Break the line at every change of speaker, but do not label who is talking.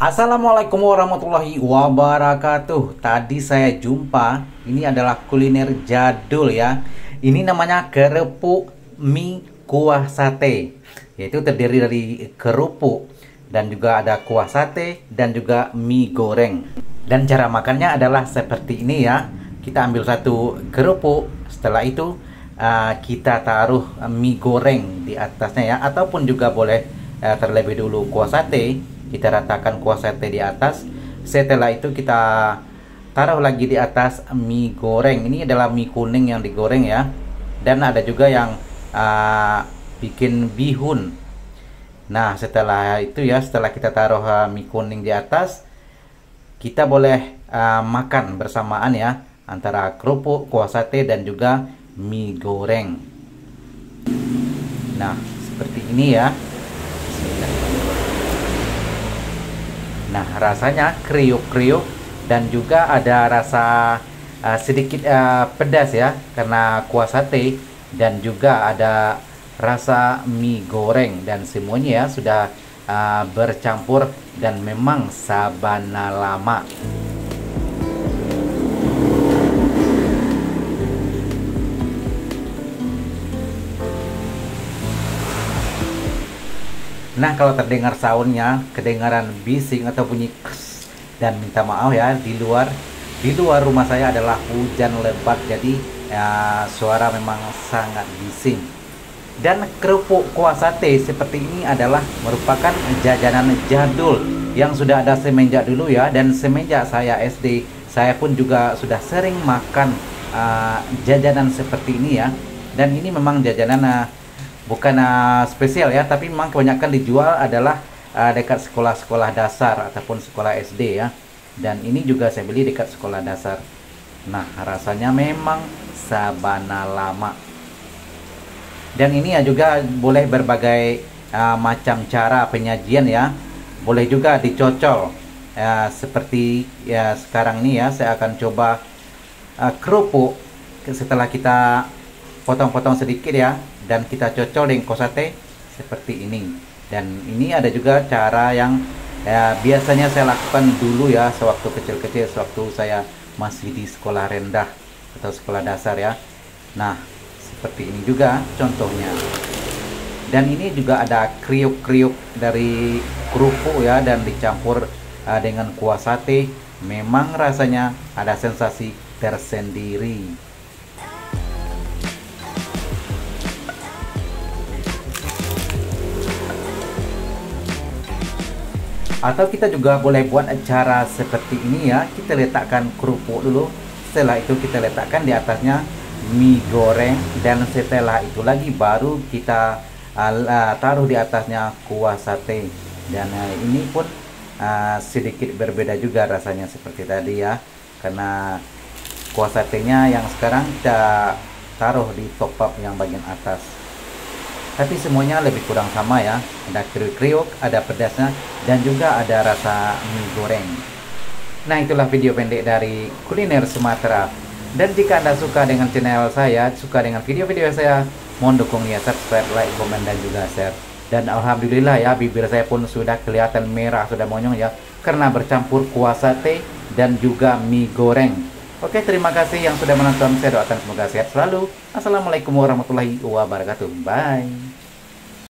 Assalamualaikum warahmatullahi wabarakatuh. Tadi saya jumpa, ini adalah kuliner jadul ya. Ini namanya kerupuk mie kuah sate. Yaitu terdiri dari kerupuk dan juga ada kuah sate dan juga mie goreng. Dan cara makannya adalah seperti ini ya. Kita ambil satu kerupuk, setelah itu kita taruh mie goreng di atasnya ya, ataupun juga boleh terlebih dulu kuah sate. Kita ratakan kuah sate di atas. Setelah itu kita taruh lagi di atas mie goreng. Ini adalah mie kuning yang digoreng ya. Dan ada juga yang bikin bihun. Nah setelah itu ya, setelah kita taruh mie kuning di atas, kita boleh makan bersamaan ya, antara kerupuk, kuah sate dan juga mie goreng. Nah seperti ini ya. Nah rasanya kriuk-kriuk dan juga ada rasa sedikit pedas ya, karena kuah sate, dan juga ada rasa mie goreng, dan semuanya ya sudah bercampur dan memang sabana lama. Nah kalau terdengar soundnya, kedengaran bising atau bunyi kes, dan minta maaf ya, di luar rumah saya adalah hujan lebat, jadi suara memang sangat bising. Dan kerupuk kuah sate seperti ini adalah merupakan jajanan jadul yang sudah ada semenjak dulu ya, dan semenjak saya SD saya pun juga sudah sering makan jajanan seperti ini ya. Dan ini memang jajanan bukan spesial ya, tapi memang kebanyakan dijual adalah dekat sekolah-sekolah dasar ataupun sekolah SD ya. Dan ini juga saya beli dekat sekolah dasar. Nah rasanya memang sabana lama. Dan ini ya juga boleh berbagai macam cara penyajian ya. Boleh juga dicocol seperti ya sekarang ini ya. Saya akan coba kerupuk setelah kita potong-potong sedikit ya, dan kita cocol dengan kuah sate seperti ini. Dan ini ada juga cara yang biasanya saya lakukan dulu ya, sewaktu kecil-kecil, sewaktu saya masih di sekolah rendah atau sekolah dasar ya. Nah seperti ini juga contohnya. Dan ini juga ada kriuk-kriuk dari kerupuk ya, dan dicampur dengan kuah sate. Memang rasanya ada sensasi tersendiri. Atau kita juga boleh buat cara seperti ini ya. Kita letakkan kerupuk dulu, setelah itu kita letakkan di atasnya mie goreng, dan setelah itu lagi baru kita taruh di atasnya kuah sate. Dan ini pun sedikit berbeda juga rasanya seperti tadi ya, karena kuah satenya yang sekarang kita taruh di top up yang bagian atas. Tapi semuanya lebih kurang sama ya. Ada kriuk-kriuk, ada pedasnya, dan juga ada rasa mie goreng. Nah itulah video pendek dari kuliner Sumatera. Dan jika Anda suka dengan channel saya, suka dengan video-video saya, mohon dukung ya, subscribe, like, komen, dan juga share. Dan alhamdulillah ya, bibir saya pun sudah kelihatan merah, sudah monyong ya, karena bercampur kuah sate dan juga mie goreng. Oke, terima kasih yang sudah menonton. Saya doakan semoga sehat selalu. Assalamualaikum warahmatullahi wabarakatuh. Bye.